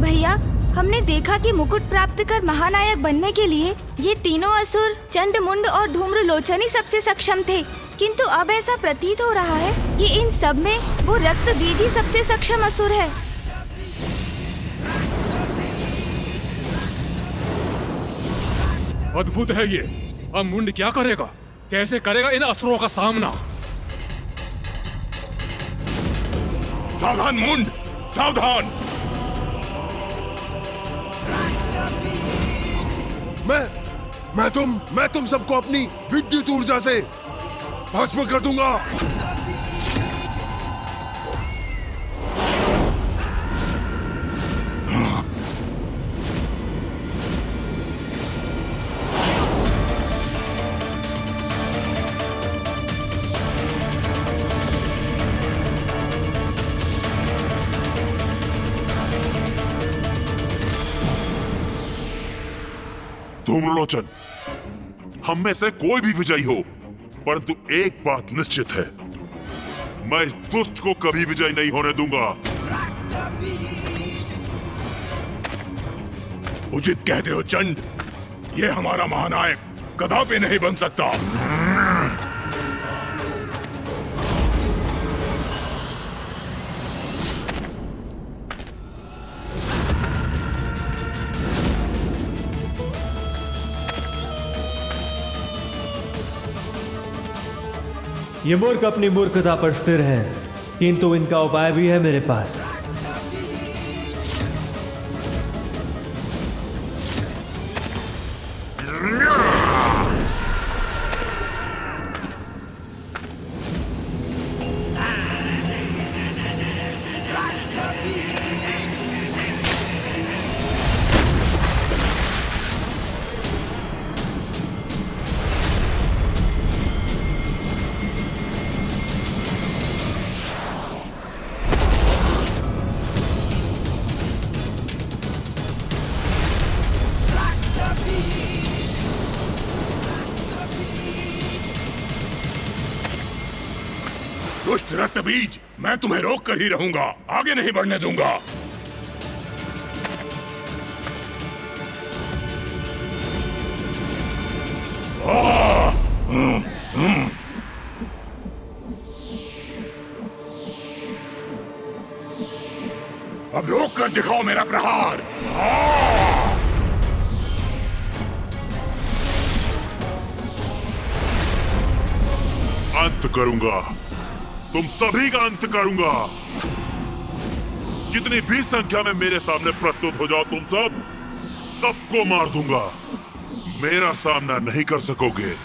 भैया, हमने देखा कि मुकुट प्राप्त कर महानायक बनने के लिए ये तीनों असुर चंड, मुंड और धूम्रलोचन ही सबसे सक्षम थे, किंतु अब ऐसा प्रतीत हो रहा है कि इन सब में वो रक्त बीज ही सबसे सक्षम असुर है। अद्भुत है ये। अब मुंड क्या करेगा? कैसे करेगा इन असुरों का सामना? सावधान मुंड, सावधान। मैं तुम सबको अपनी विद्युत ऊर्जा से भस्म कर दूंगा। धूम्रलोचन, हम में से कोई भी विजयी हो, परंतु एक बात निश्चित है, मैं इस दुष्ट को कभी विजयी नहीं होने दूंगा। उचित कहते हो चंड, ये हमारा महानायक कदापि नहीं बन सकता। ये मूर्ख अपनी मूर्खता पर स्थिर हैं, किंतु इनका उपाय भी है मेरे पास। दुष्ट रक्त बीज, मैं तुम्हें रोक कर ही रहूंगा, आगे नहीं बढ़ने दूंगा। अब रोक कर दिखाओ मेरा प्रहार। अंत करूंगा, तुम सभी का अंत करूंगा। कितनी भी संख्या में मेरे सामने प्रस्तुत हो जाओ, तुम सबको मार दूंगा। मेरा सामना नहीं कर सकोगे।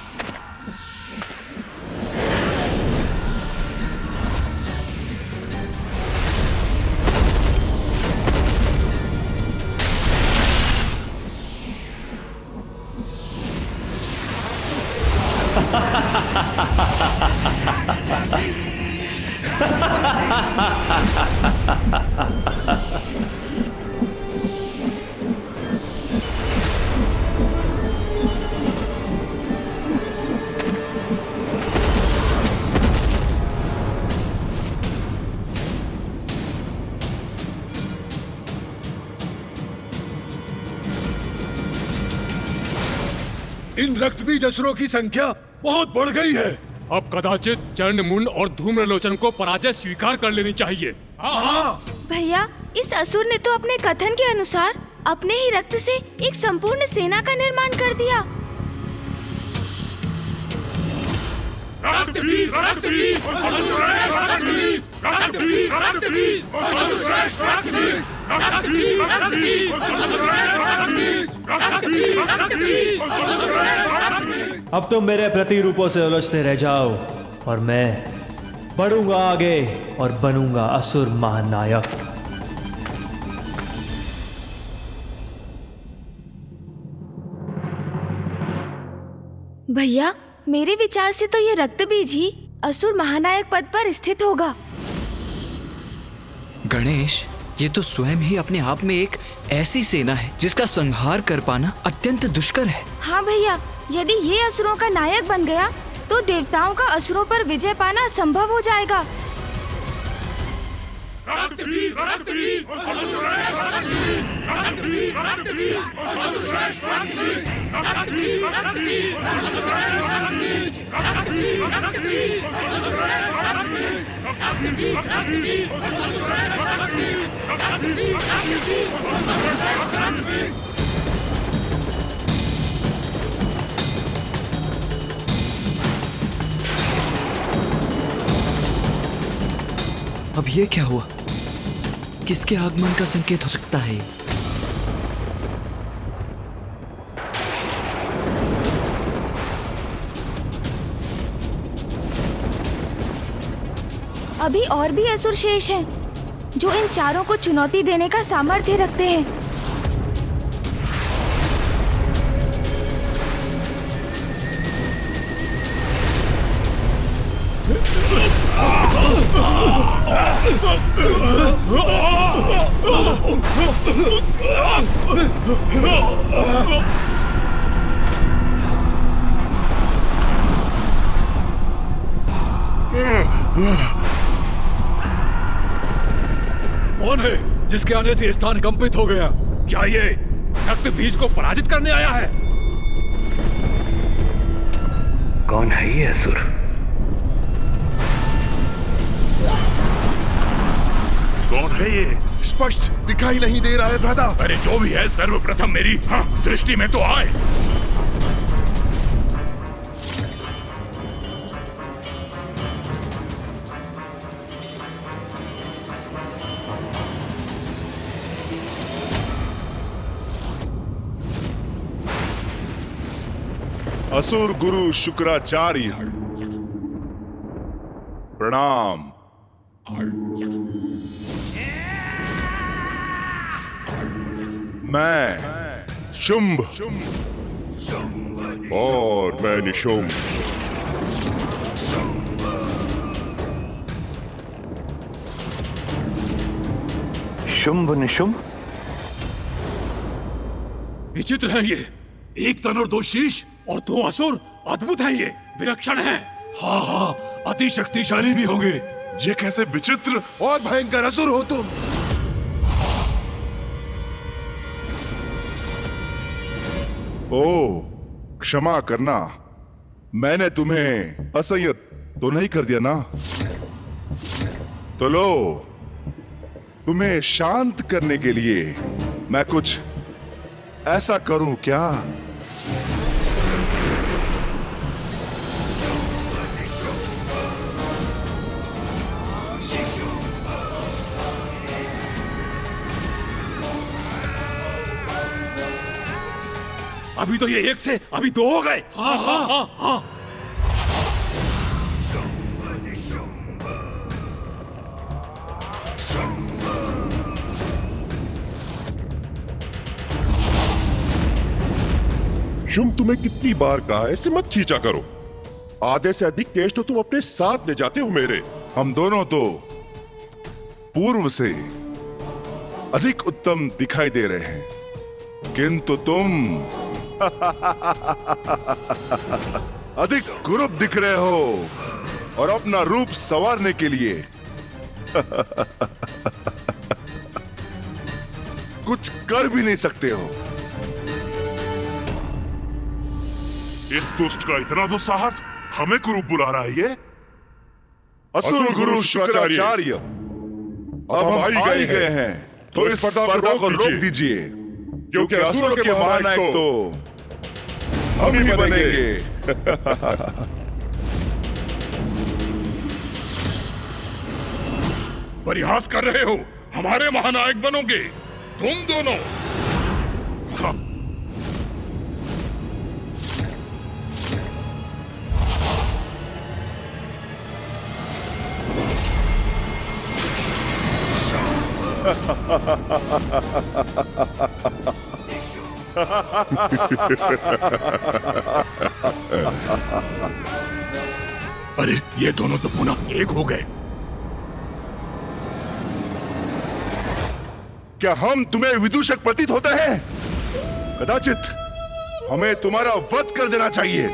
इन रक्तबीज असुरों की संख्या बहुत बढ़ गई है। अब कदाचित चंड, मुंड और धूम्रलोचन को पराजय स्वीकार कर लेनी चाहिए। भैया, इस असुर ने तो अपने कथन के अनुसार अपने ही रक्त से एक संपूर्ण सेना का निर्माण कर दिया। अब तुम मेरे प्रतिरूपों से उलझते रह जाओ और मैं बढ़ूंगा आगे और बनूंगा असुर महानायक। भैया, मेरे विचार से तो ये रक्त बीज ही असुर महानायक पद पर स्थित होगा। गणेश, ये तो स्वयं ही अपने आप में एक ऐसी सेना है जिसका संहार कर पाना अत्यंत दुष्कर है। हाँ भैया, यदि ये असुरों का नायक बन गया तो देवताओं का असुरों पर विजय पाना संभव हो जाएगा। रक्त बीज, अब ये क्या हुआ? किसके आगमन का संकेत हो सकता है? अभी और भी असुर शेष हैं, जो इन चारों को चुनौती देने का सामर्थ्य रखते हैं। कौन है जिसके आने से स्थान कंपित हो गया? क्या ये रक्त बीज को पराजित करने आया है? कौन है ये असुर? कौन है ये? स्पष्ट दिखाई नहीं दे रहा है भ्राता। अरे जो भी है, सर्वप्रथम मेरी दृष्टि में तो आए। असुर गुरु शुक्राचार्य, प्रणाम। मैं शुंभ और मैं निशुंभ। शुंभ निशुंभ? विचित्र है ये। एक तन और दो शीश और दो असुर। अद्भुत है ये, विलक्षण है। हाँ हाँ, अति शक्तिशाली भी होंगे। ये कैसे विचित्र और भयंकर असुर हो तुम। ओ, क्षमा करना, मैंने तुम्हें असंयत तो नहीं कर दिया ना? तो लो, तुम्हें शांत करने के लिए मैं कुछ ऐसा करूं क्या? अभी तो ये एक थे, अभी दो हो गए। हाँ हाँ हाँ हाँ। शुंभ, तुम्हें कितनी बार कहा है ऐसे मत खींचा करो। आधे से अधिक केश तो तुम अपने साथ ले जाते हो मेरे। हम दोनों तो पूर्व से अधिक उत्तम दिखाई दे रहे हैं, किंतु तुम अधिक कुरूप दिख रहे हो और अपना रूप संवारने के लिए कुछ कर भी नहीं सकते हो। इस दुष्ट का इतना दुस्साहस, हमें कुरूप बुला रहा है ये? असुर गुरु शुक्राचार्य, अब हम आ ही गए हैं, तो इस स्पर्धा को रोक दीजिए, क्योंकि असुरों के महानायक तो हम ही बनेंगे। परिहास कर रहे हो? हमारे महानायक बनोगे तुम दोनों। अरे ये दोनों तो पुनः एक हो गए। क्या हम तुम्हें विदूषक प्रतीत होते हैं? कदाचित हमें तुम्हारा वध कर देना चाहिए।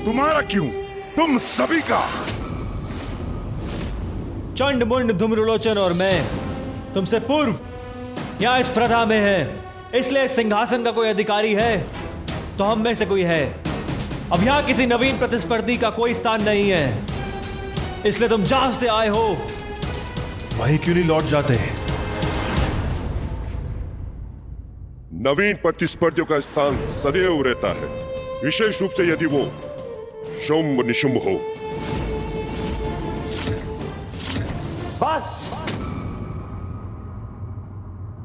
तुम्हारा क्यों, तुम सभी का। चंड मुंड धूम्रलोचन और मैं तुमसे पूर्व यहाँ इस प्रथा में हैं। इसलिए इस सिंहासन का कोई अधिकारी है तो हम में से कोई है। अब यहां किसी नवीन प्रतिस्पर्धी का कोई स्थान नहीं है, इसलिए तुम जहां से आए हो वहीं क्यों नहीं लौट जाते? नवीन प्रतिस्पर्धियों का स्थान सदैव रहता है, विशेष रूप से यदि वो शुंभ निशुंभ हो। बस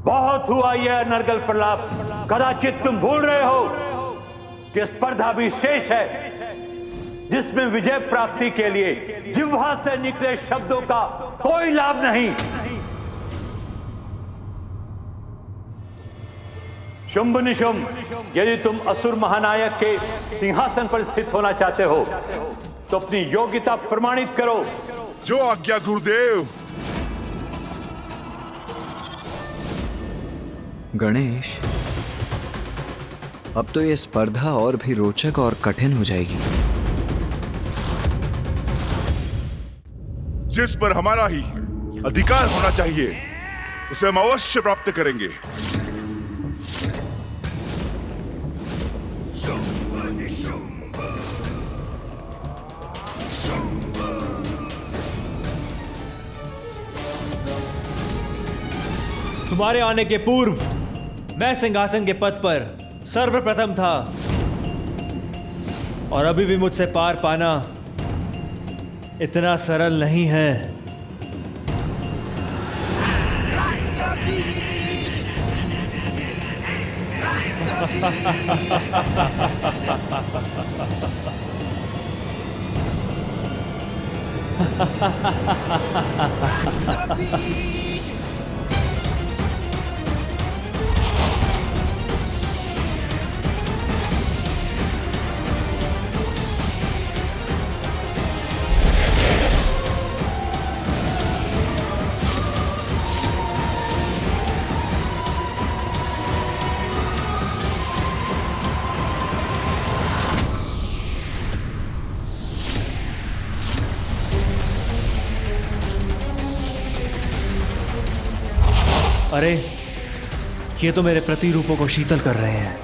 बहुत हुआ यह नरगल प्रलाप। कदाचित तुम भूल रहे हो कि स्पर्धा भी शेष है, जिसमें विजय प्राप्ति के लिए जिह्वा से निकले शब्दों का कोई लाभ नहीं। शुंभ निशुंभ, यदि तुम असुर महानायक के सिंहासन पर स्थित होना चाहते हो तो अपनी योग्यता प्रमाणित करो। जो आज्ञा गुरुदेव। गणेश, अब तो ये स्पर्धा और भी रोचक और कठिन हो जाएगी। जिस पर हमारा ही अधिकार होना चाहिए उसे हम अवश्य प्राप्त करेंगे। तुम्हारे आने के पूर्व मैं सिंहासन के पद पर सर्वप्रथम था, और अभी भी मुझसे पार पाना इतना सरल नहीं है। अरे, ये तो मेरे प्रतिरूपों को शीतल कर रहे हैं।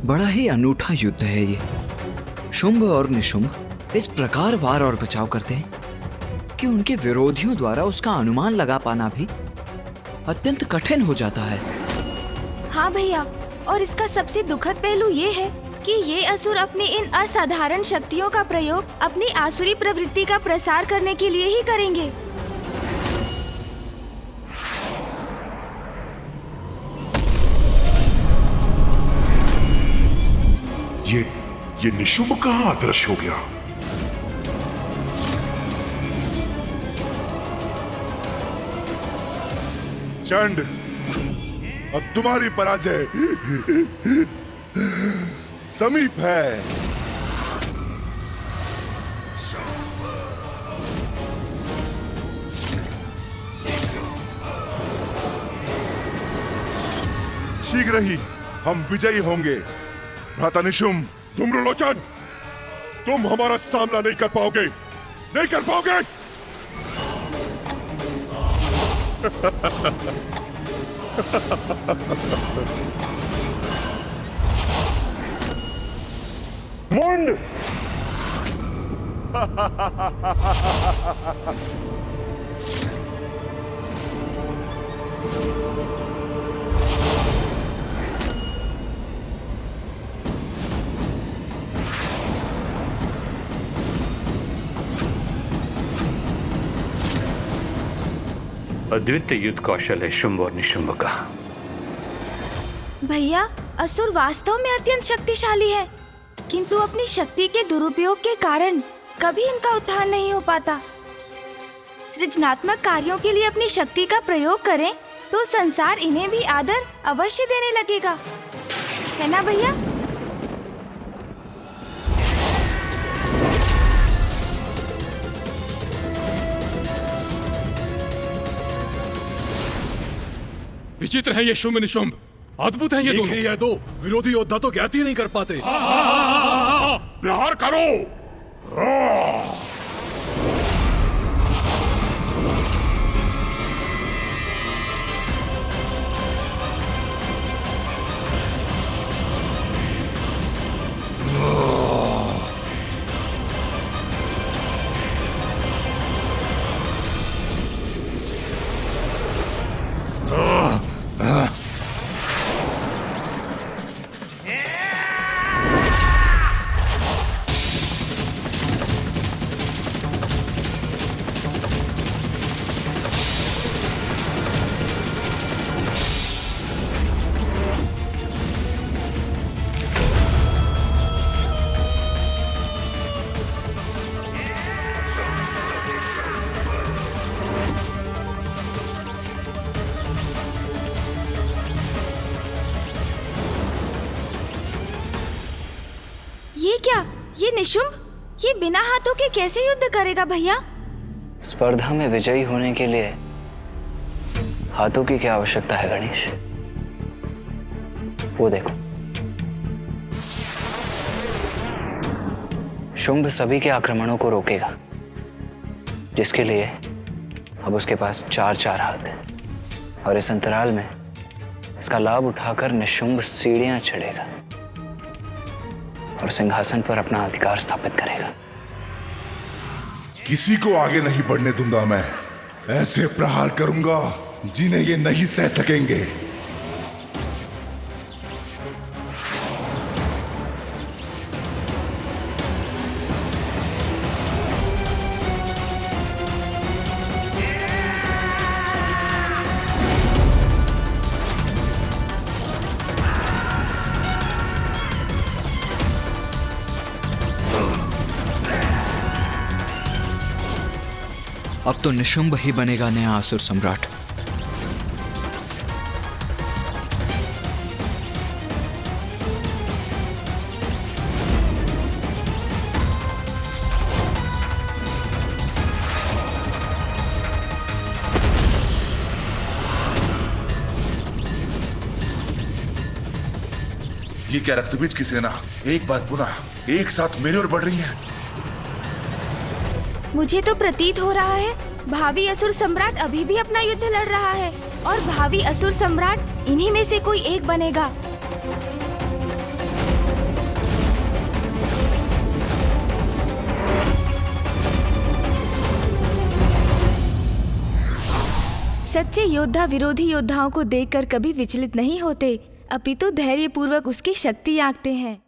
बड़ा ही अनूठा युद्ध है ये। शुंभ और निशुंभ इस प्रकार वार और बचाव करते हैं कि उनके विरोधियों द्वारा उसका अनुमान लगा पाना भी अत्यंत कठिन हो जाता है। हाँ भैया, और इसका सबसे दुखद पहलू ये है कि ये असुर अपनी इन असाधारण शक्तियों का प्रयोग अपनी आसुरी प्रवृत्ति का प्रसार करने के लिए ही करेंगे। ये निशुंभ कहाँ अदृश्य हो गया? चंड, अब तुम्हारी पराजय समीप है। शीघ्र ही हम विजयी होंगे। भ्राता निशुंभ, धूम्रलोचन, तुम हमारा सामना नहीं कर पाओगे, नहीं कर पाओगे। मुंड! अद्वितीय युद्ध कौशल है शुंभ और निशुंभ का। भैया, असुर वास्तव में अत्यंत शक्तिशाली है, किंतु अपनी शक्ति के दुरुपयोग के कारण कभी इनका उत्थान नहीं हो पाता। सृजनात्मक कार्यों के लिए अपनी शक्ति का प्रयोग करें तो संसार इन्हें भी आदर अवश्य देने लगेगा, है ना भैया? विचित्र है ये शुंभ निशुंभ, अद्भुत है ये दोनों। ये दो विरोधी योद्धा तो ज्ञात ही नहीं कर पाते। प्रहार करो। ये क्या? ये निशुंभ, ये बिना हाथों के कैसे युद्ध करेगा भैया? स्पर्धा में विजयी होने के लिए हाथों की क्या आवश्यकता है गणेश? वो देखो, शुंभ सभी के आक्रमणों को रोकेगा, जिसके लिए अब उसके पास 4-4 हाथ है, और इस अंतराल में इसका लाभ उठाकर निशुंभ सीढ़ियां चढ़ेगा और सिंहासन पर अपना अधिकार स्थापित करेगा। किसी को आगे नहीं बढ़ने दूंगा मैं। ऐसे प्रहार करूंगा जिन्हें ये नहीं सह सकेंगे। अब तो निशुंभ ही बनेगा नया असुर सम्राट। ये क्या रक्तबीज की सेना एक बार पुनः एक साथ मेरी ओर बढ़ रही है। मुझे तो प्रतीत हो रहा है भावी असुर सम्राट अभी भी अपना युद्ध लड़ रहा है, और भावी असुर सम्राट इन्हीं में से कोई एक बनेगा। सच्चे योद्धा विरोधी योद्धाओं को देखकर कभी विचलित नहीं होते, अपितु धैर्यपूर्वक उसकी शक्ति आंकते हैं।